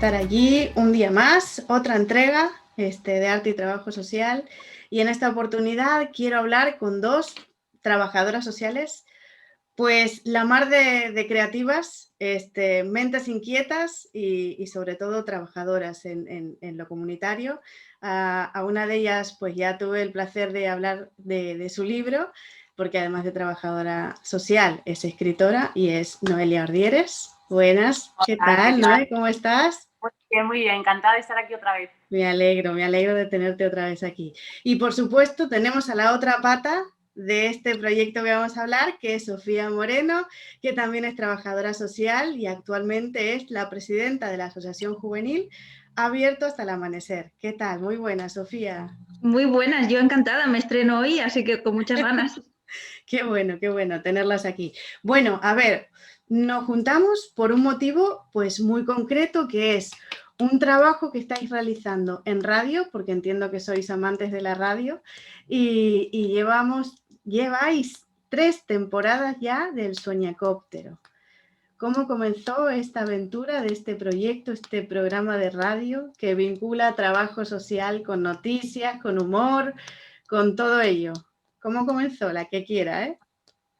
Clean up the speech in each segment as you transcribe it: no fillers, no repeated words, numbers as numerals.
estar allí un día más, otra entrega de arte y trabajo social. Y en esta oportunidad quiero hablar con dos trabajadoras sociales, pues la mar de creativas, mentes inquietas y sobre todo trabajadoras en lo comunitario. A una de ellas pues ya tuve el placer de hablar de su libro, porque además de trabajadora social es escritora y es Noelia Ordieres. Buenas, ¿qué tal, Noé? ¿Cómo estás? Muy bien, encantada de estar aquí otra vez. Me alegro de tenerte otra vez aquí. Y por supuesto tenemos a la otra pata de este proyecto que vamos a hablar, que es Sofía Moreno, que también es trabajadora social y actualmente es la presidenta de la Asociación Juvenil Abierto hasta el Amanecer. ¿Qué tal? Muy buena, Sofía. Muy buenas, yo encantada, me estreno hoy, así que con muchas ganas. Qué bueno tenerlas aquí. Bueno, a ver, nos juntamos por un motivo pues muy concreto, que es un trabajo que estáis realizando en radio, porque entiendo que sois amantes de la radio, y lleváis 3 temporadas ya del Soñacóptero. ¿Cómo comenzó esta aventura de este proyecto, este programa de radio que vincula trabajo social con noticias, con humor, con todo ello? ¿Cómo comenzó? La que quiera, ¿eh?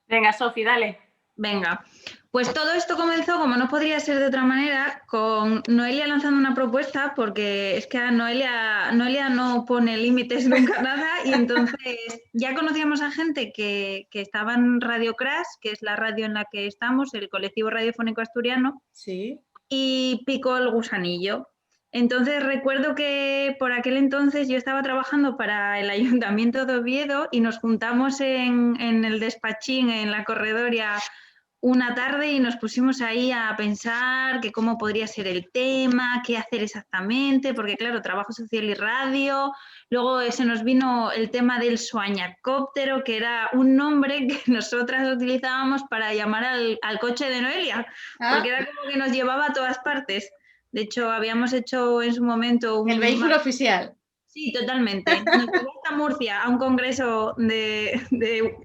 Venga, Sofi, dale. Venga, pues todo esto comenzó, como no podría ser de otra manera, con Noelia lanzando una propuesta, porque es que a Noelia no pone límites nunca nada, y entonces ya conocíamos a gente que estaba en Radio Crash, que es la radio en la que estamos, el colectivo radiofónico asturiano, sí, y picó el gusanillo. Entonces recuerdo que por aquel entonces yo estaba trabajando para el Ayuntamiento de Oviedo y nos juntamos en el despachín, en la corredoria, una tarde y nos pusimos ahí a pensar que cómo podría ser el tema, qué hacer exactamente, porque claro, trabajo social y radio. Luego se nos vino el tema del Soñacóptero, que era un nombre que nosotras utilizábamos para llamar al coche de Noelia, porque era como que nos llevaba a todas partes. De hecho, habíamos hecho en su momento el vehículo oficial. Sí, totalmente. Nos llevó hasta Murcia a un congreso de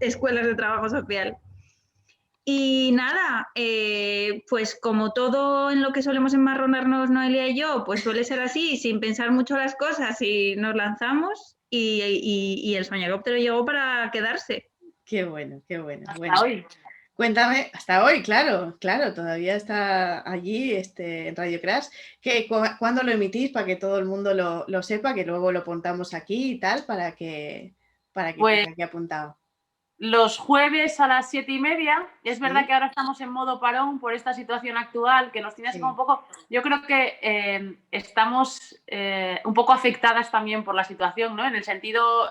escuelas de trabajo social. Y nada, pues como todo en lo que solemos enmarronarnos Noelia y yo, pues suele ser así, sin pensar mucho las cosas, y nos lanzamos y el Soñacóptero llegó para quedarse. Qué bueno. Hasta hoy. Cuéntame, hasta hoy, claro, todavía está allí en Radio Crash. ¿Cuándo lo emitís para que todo el mundo lo sepa, que luego lo apuntamos aquí y tal, para que Pues, quede aquí apuntado? Los jueves a las 7:30. Es Sí. verdad que ahora estamos en modo parón por esta situación actual que nos tiene así como un poco. Yo creo que estamos un poco afectadas también por la situación, ¿no? En el sentido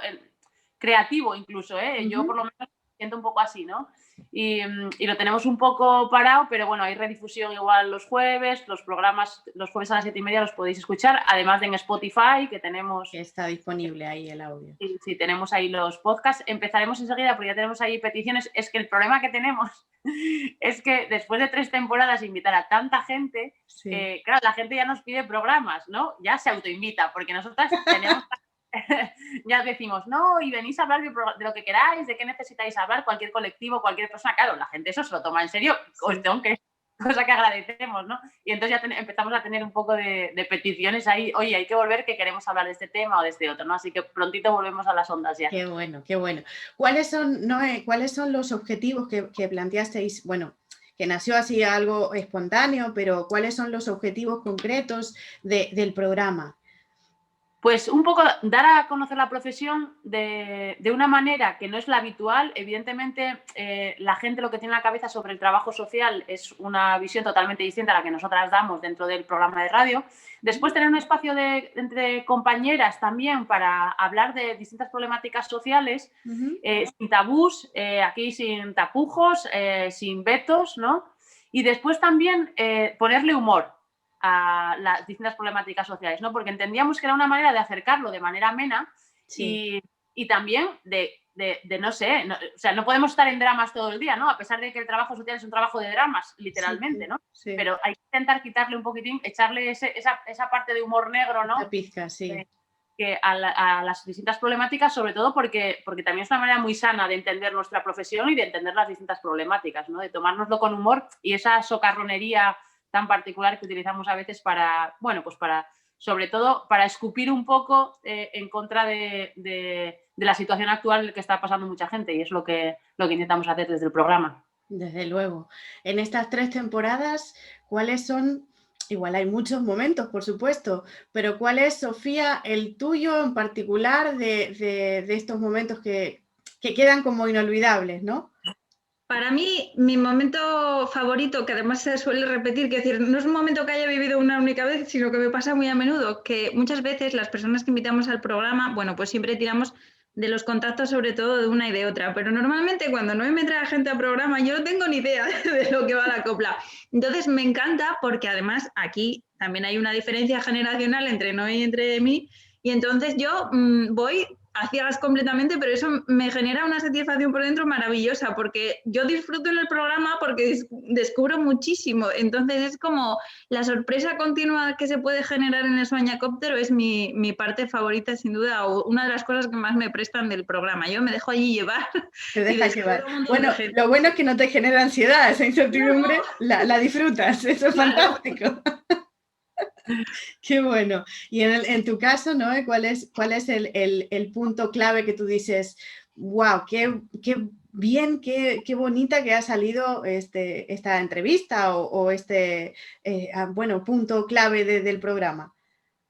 creativo incluso, ¿eh? Yo por lo menos me siento un poco así, ¿no? Y lo tenemos un poco parado, pero bueno, hay redifusión igual los jueves, los programas los jueves a las 7:30 los podéis escuchar, además de en Spotify, que tenemos... Que está disponible ahí el audio. Sí, tenemos ahí los podcasts. Empezaremos enseguida porque ya tenemos ahí peticiones. Es que el problema que tenemos es que después de 3 temporadas invitar a tanta gente, sí. Claro, la gente ya nos pide programas, ¿no? Ya se autoinvita, porque nosotras tenemos... ya decimos, no, y venís a hablar de lo que queráis, de qué necesitáis hablar, cualquier colectivo, cualquier persona. Claro, la gente eso se lo toma en serio, cuestión que cosa que agradecemos, ¿no? Y entonces ya empezamos a tener un poco de peticiones ahí, oye, hay que volver, que queremos hablar de este tema o de este otro, ¿no? Así que prontito volvemos a las ondas ya. Qué bueno. ¿Cuáles son los objetivos que planteasteis? Bueno, que nació así algo espontáneo, pero ¿cuáles son los objetivos concretos del programa? Pues un poco dar a conocer la profesión de una manera que no es la habitual. Evidentemente, la gente lo que tiene en la cabeza sobre el trabajo social es una visión totalmente distinta a la que nosotras damos dentro del programa de radio. Después, tener un espacio entre compañeras también para hablar de distintas problemáticas sociales, sin tabús, aquí sin tapujos, sin vetos, ¿no? Y después también ponerle humor a las distintas problemáticas sociales, ¿no? Porque entendíamos que era una manera de acercarlo de manera amena, sí. y también no sé, o sea, no podemos estar en dramas todo el día, ¿no? A pesar de que el trabajo social es un trabajo de dramas, literalmente, ¿no? Sí. Pero hay que intentar quitarle un poquitín, echarle esa parte de humor negro, ¿no? La pizca, sí. A las distintas problemáticas, sobre todo porque también es una manera muy sana de entender nuestra profesión y de entender las distintas problemáticas, ¿no? De tomárnoslo con humor, y esa socarronería tan particular que utilizamos a veces para, bueno, pues para, sobre todo, para escupir un poco en contra de la situación actual en la que está pasando mucha gente, y es lo que intentamos hacer desde el programa. Desde luego. En estas 3 temporadas, ¿cuáles son? Igual hay muchos momentos, por supuesto, pero ¿cuál es, Sofía, el tuyo en particular de estos momentos que quedan como inolvidables, ¿no? Para mí, mi momento favorito, que además se suele repetir, que es decir, no es un momento que haya vivido una única vez, sino que me pasa muy a menudo, que muchas veces las personas que invitamos al programa, bueno, pues siempre tiramos de los contactos sobre todo de una y de otra, pero normalmente cuando no me trae gente al programa yo no tengo ni idea de lo que va la copla. Entonces me encanta porque además aquí también hay una diferencia generacional entre Noé y entre mí, y entonces yo voy a ciegas completamente, pero eso me genera una satisfacción por dentro maravillosa, porque yo disfruto en el programa porque descubro muchísimo. Entonces es como la sorpresa continua que se puede generar en el Soñacóptero es mi parte favorita, sin duda, o una de las cosas que más me prestan del programa. Yo me dejo allí llevar. Te dejas llevar. Bueno, lo bueno es que no te genera ansiedad, esa incertidumbre, no. la disfrutas, eso es fantástico. Qué bueno. Y en tu caso, ¿no? ¿Cuál es el punto clave que tú dices, wow, qué bien, qué bonita que ha salido esta entrevista o bueno, punto clave del programa?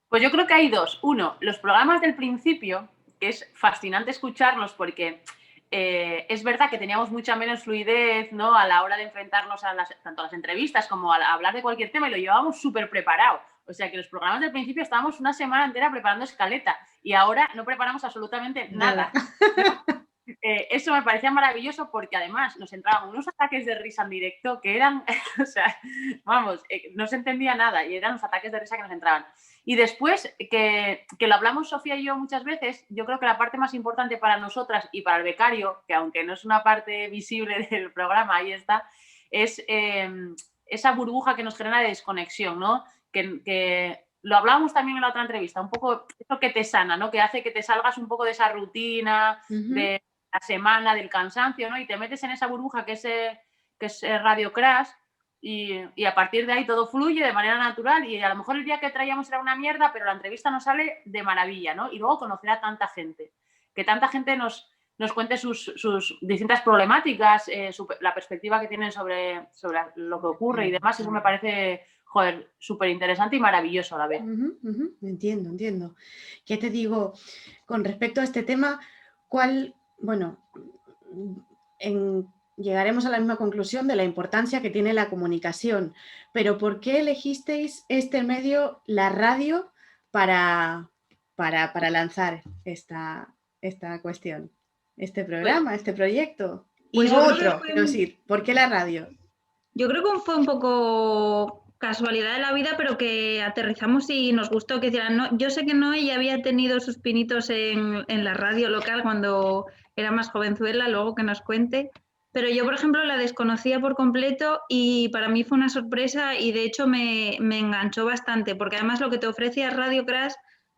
Pues yo creo que hay 2. Uno, los programas del principio, que es fascinante escucharlos porque es verdad que teníamos mucha menos fluidez, ¿no? A la hora de enfrentarnos tanto a las entrevistas como a hablar de cualquier tema, y lo llevábamos súper preparado. O sea que los programas del principio estábamos una semana entera preparando escaleta y ahora no preparamos absolutamente nada. Eso me parecía maravilloso porque además nos entraban unos ataques de risa en directo que eran, o sea, vamos, no se entendía nada y eran los ataques de risa que nos entraban. Y después, que lo hablamos Sofía y yo muchas veces, yo creo que la parte más importante para nosotras y para el becario, que aunque no es una parte visible del programa, ahí está, es esa burbuja que nos genera de desconexión, ¿no? Que lo hablábamos también en la otra entrevista, un poco eso que te sana, ¿no? Que hace que te salgas un poco de esa rutina, de la semana, del cansancio, ¿no? Y te metes en esa burbuja que es Radio Crash, y a partir de ahí todo fluye de manera natural, y a lo mejor el día que traíamos era una mierda, pero la entrevista nos sale de maravilla, ¿no? Y luego conocer a tanta gente, que tanta gente nos cuente sus distintas problemáticas, la perspectiva que tienen sobre lo que ocurre y demás. Eso me parece, joder, súper interesante y maravilloso a la vez. Entiendo. ¿Qué te digo? Con respecto a este tema, llegaremos a la misma conclusión de la importancia que tiene la comunicación, pero ¿por qué elegisteis este medio, la radio, para lanzar esta cuestión, este programa, este proyecto? Pues y otro, quiero decir, ¿por qué la radio? Yo creo que fue un poco casualidad de la vida, pero que aterrizamos y nos gustó. Que no, yo sé que Noé ya había tenido sus pinitos en la radio local cuando era más jovenzuela, luego que nos cuente. Pero yo, por ejemplo, la desconocía por completo y para mí fue una sorpresa y de hecho me enganchó bastante, porque además lo que te ofrece a Radio Crash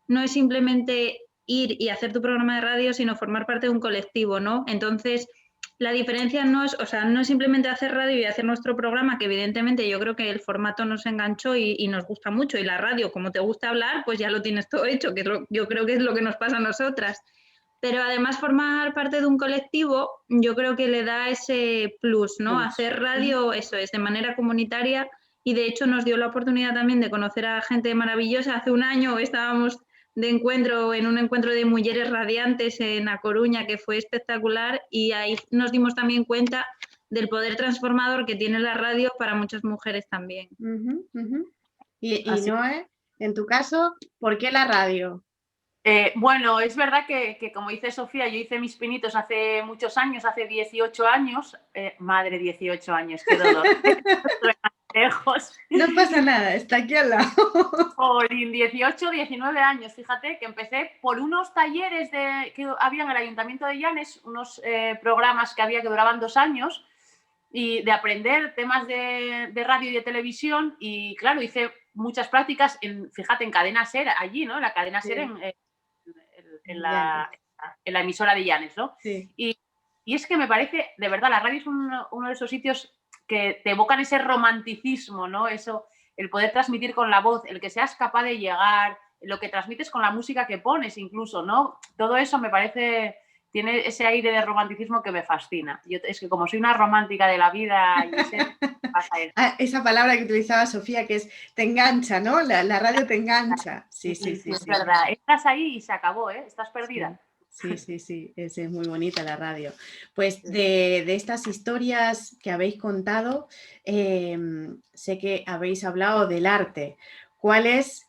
no es simplemente ir y hacer tu programa de radio, sino formar parte de un colectivo, ¿no? Entonces, la diferencia no es simplemente hacer radio y hacer nuestro programa, que evidentemente yo creo que el formato nos enganchó y nos gusta mucho, y la radio, como te gusta hablar, pues ya lo tienes todo hecho, que yo creo que es lo que nos pasa a nosotras. Pero además formar parte de un colectivo, yo creo que le da ese plus, ¿no? Hacer radio, eso es, de manera comunitaria, y de hecho nos dio la oportunidad también de conocer a gente maravillosa. Hace un año estábamos en un encuentro de mujeres radiantes en A Coruña, que fue espectacular, y ahí nos dimos también cuenta del poder transformador que tiene la radio para muchas mujeres también. Y Noé, en tu caso, ¿por qué la radio? Bueno, es verdad que como dice Sofía, yo hice mis pinitos hace muchos años, hace 18 años. Madre, 18 años, qué dolor. Lejos. No pasa nada, está aquí al lado. Jolín, 18, 19 años, fíjate que empecé por unos talleres que había en el Ayuntamiento de Llanes, unos programas que había que duraban 2 años, y de aprender temas de radio y de televisión, y claro, hice muchas prácticas, fíjate, en Cadena SER, allí, ¿no? La Cadena SER en la emisora de Llanes, ¿no? Sí. Y es que me parece, de verdad, la radio es uno de esos sitios que te evocan ese romanticismo, ¿no? Eso, el poder transmitir con la voz, el que seas capaz de llegar, lo que transmites con la música que pones incluso, ¿no? Todo eso me parece, tiene ese aire de romanticismo que me fascina. Yo, es que como soy una romántica de la vida, pasa eso. Esa palabra que utilizaba Sofía, que es te engancha, ¿no? La radio te engancha. Sí. Es verdad. Estás ahí y se acabó, ¿eh? Estás perdida. Sí, es muy bonita la radio. Pues de estas historias que habéis contado, sé que habéis hablado del arte. ¿Cuál es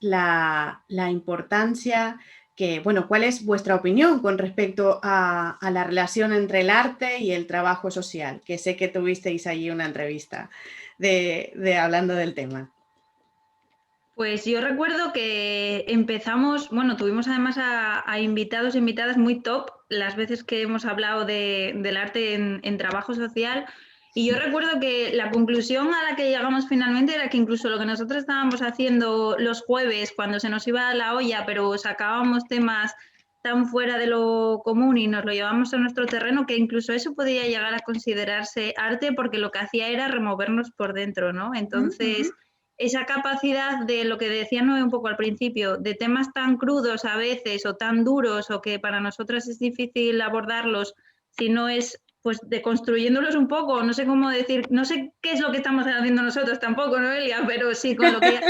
la importancia cuál es vuestra opinión con respecto a la relación entre el arte y el trabajo social? Que sé que tuvisteis allí una entrevista hablando del tema. Pues yo recuerdo que empezamos, bueno, tuvimos además a invitados e invitadas muy top las veces que hemos hablado del arte en trabajo social. Y yo recuerdo que la conclusión a la que llegamos finalmente era que incluso lo que nosotros estábamos haciendo los jueves cuando se nos iba la olla, pero sacábamos temas tan fuera de lo común y nos lo llevábamos a nuestro terreno, que incluso eso podía llegar a considerarse arte porque lo que hacía era removernos por dentro, ¿no? Entonces, esa capacidad de lo que decía Noé un poco al principio, de temas tan crudos a veces o tan duros o que para nosotras es difícil abordarlos si no es pues deconstruyéndolos un poco, no sé cómo decir, no sé qué es lo que estamos haciendo nosotros tampoco, ¿no, Elia? Pero sí, con lo que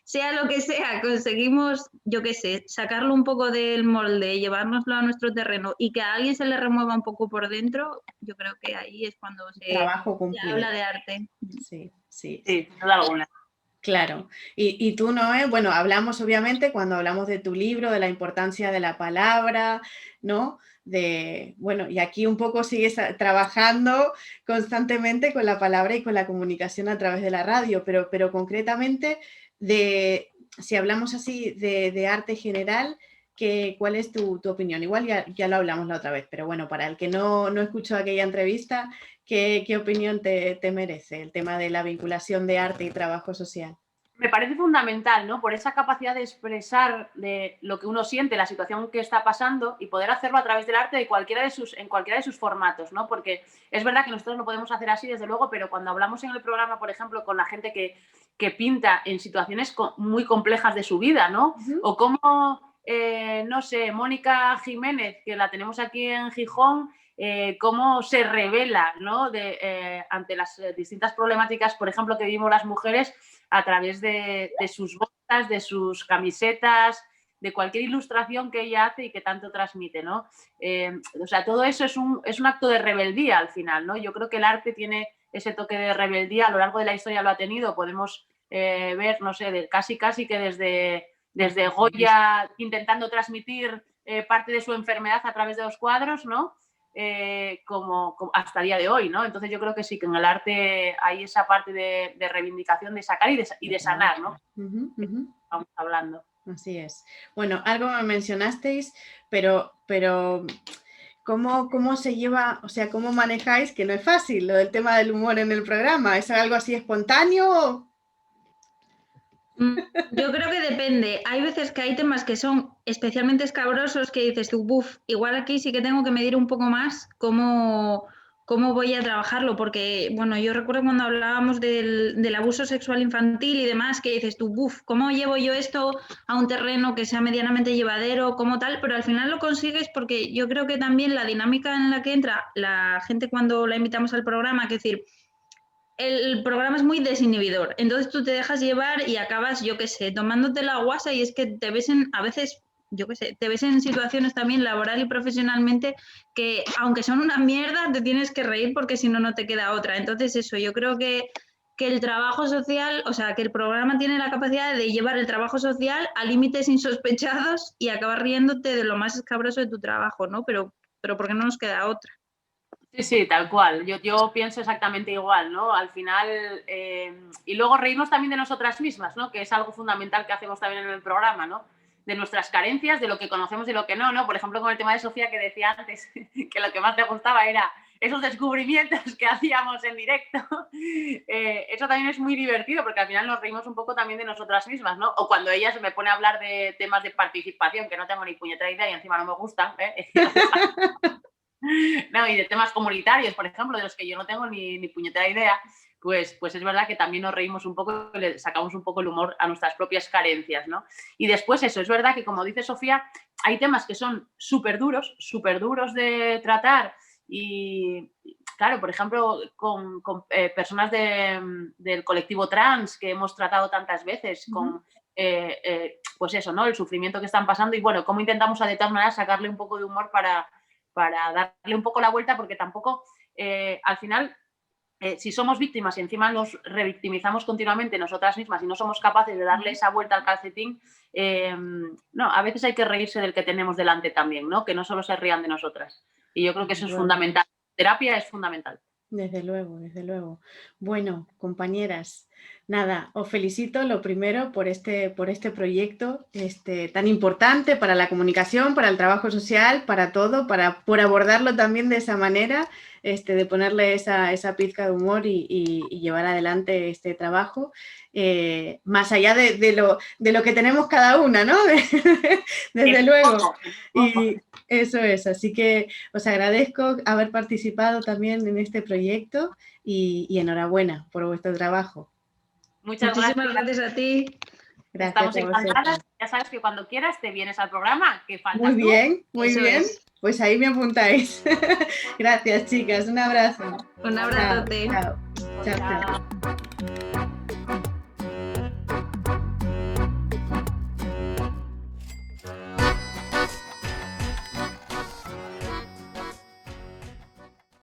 sea lo que sea, conseguimos, yo qué sé, sacarlo un poco del molde, llevárnoslo a nuestro terreno y que a alguien se le remueva un poco por dentro, yo creo que ahí es cuando se habla de arte. Sí, sin duda alguna. Claro. Y tú, Noé, bueno, hablamos obviamente cuando hablamos de tu libro, de la importancia de la palabra, ¿no? Y aquí un poco sigues trabajando constantemente con la palabra y con la comunicación a través de la radio, pero concretamente, si hablamos así de arte general, ¿cuál es tu opinión? Igual ya lo hablamos la otra vez, pero bueno, para el que no escuchó aquella entrevista, ¿qué opinión te merece el tema de la vinculación de arte y trabajo social? Me parece fundamental, ¿no? Por esa capacidad de expresar de lo que uno siente, la situación que está pasando y poder hacerlo a través del arte en cualquiera de sus formatos, ¿no? Porque es verdad que nosotros lo podemos hacer así, desde luego, pero cuando hablamos en el programa, por ejemplo, con la gente que pinta en situaciones muy complejas de su vida, ¿no? O como, no sé, Mónica Jiménez, que la tenemos aquí en Gijón, cómo se revela, ¿no? Ante las distintas problemáticas, por ejemplo, que vivimos las mujeres a través de sus botas, de sus camisetas, de cualquier ilustración que ella hace y que tanto transmite, ¿no? O sea, todo eso es un acto de rebeldía al final, ¿no? Yo creo que el arte tiene ese toque de rebeldía, a lo largo de la historia lo ha tenido, podemos ver, no sé, casi que desde Goya intentando transmitir parte de su enfermedad a través de los cuadros, ¿no? Como hasta el día de hoy, ¿no? Entonces yo creo que sí, que en el arte hay esa parte de reivindicación, de sacar y de sanar, ¿no? Estamos hablando. Así es. Bueno, algo me mencionasteis, pero ¿cómo se lleva, o sea, cómo manejáis, que no es fácil, lo del tema del humor en el programa? ¿Es algo así espontáneo? Yo creo que depende. Hay veces que hay temas que son especialmente escabrosos que dices tú, buf, igual aquí sí que tengo que medir un poco más cómo voy a trabajarlo, porque, bueno, yo recuerdo cuando hablábamos del abuso sexual infantil y demás, que dices tú, buf, ¿cómo llevo yo esto a un terreno que sea medianamente llevadero, como tal? Pero al final lo consigues porque yo creo que también la dinámica en la que entra la gente cuando la invitamos al programa, que es decir, el programa es muy desinhibidor, entonces tú te dejas llevar y acabas, yo qué sé, tomándote la guasa y es que te ves a veces, yo qué sé, te ves en situaciones también laboral y profesionalmente que aunque son una mierda te tienes que reír porque si no, no te queda otra. Entonces eso, yo creo que el trabajo social, o sea, que el programa tiene la capacidad de llevar el trabajo social a límites insospechados y acabar riéndote de lo más escabroso de tu trabajo, ¿no? Pero porque no nos queda otra. Sí, tal cual. Yo pienso exactamente igual, ¿no? Al final, y luego reírnos también de nosotras mismas, ¿no? Que es algo fundamental que hacemos también en el programa, ¿no? De nuestras carencias, de lo que conocemos y lo que no, ¿no? Por ejemplo, con el tema de Sofía que decía antes, que lo que más le gustaba era esos descubrimientos que hacíamos en directo. Eso también es muy divertido porque al final nos reímos un poco también de nosotras mismas, ¿no? O cuando ella se me pone a hablar de temas de participación que no tengo ni puñetera idea y encima no me gustan, ¿eh? No, y de temas comunitarios, por ejemplo, de los que yo no tengo ni puñetera idea, pues es verdad que también nos reímos un poco y le sacamos un poco el humor a nuestras propias carencias, ¿no? Y después eso, es verdad que como dice Sofía, hay temas que son súper duros de tratar y, claro, por ejemplo, con personas del colectivo trans que hemos tratado tantas veces, con, pues eso, ¿no? El sufrimiento que están pasando y, bueno, cómo intentamos de todas maneras sacarle un poco de humor para darle un poco la vuelta, porque tampoco, al final, si somos víctimas y encima nos revictimizamos continuamente nosotras mismas y no somos capaces de darle esa vuelta al calcetín, no, a veces hay que reírse del que tenemos delante también, ¿no? Que no solo se rían de nosotras. Y yo creo que eso es fundamental. Terapia es fundamental. Desde luego, desde luego. Bueno, compañeras, nada, os felicito lo primero por este proyecto tan importante para la comunicación, para el trabajo social, para todo, por abordarlo también de esa manera, de ponerle esa pizca de humor y llevar adelante este trabajo, más allá de lo que tenemos cada una, ¿no? Desde luego. Y eso es, así que os agradezco haber participado también en este proyecto y enhorabuena por vuestro trabajo. Muchísimas gracias a ti. Gracias. Estamos encantadas. Ya sabes que cuando quieras te vienes al programa. Que faltas muy bien, tú. Muy Eso bien. Es. Pues ahí me apuntáis. Gracias, chicas. Un abrazo. Un abrazo. Chao. Chao.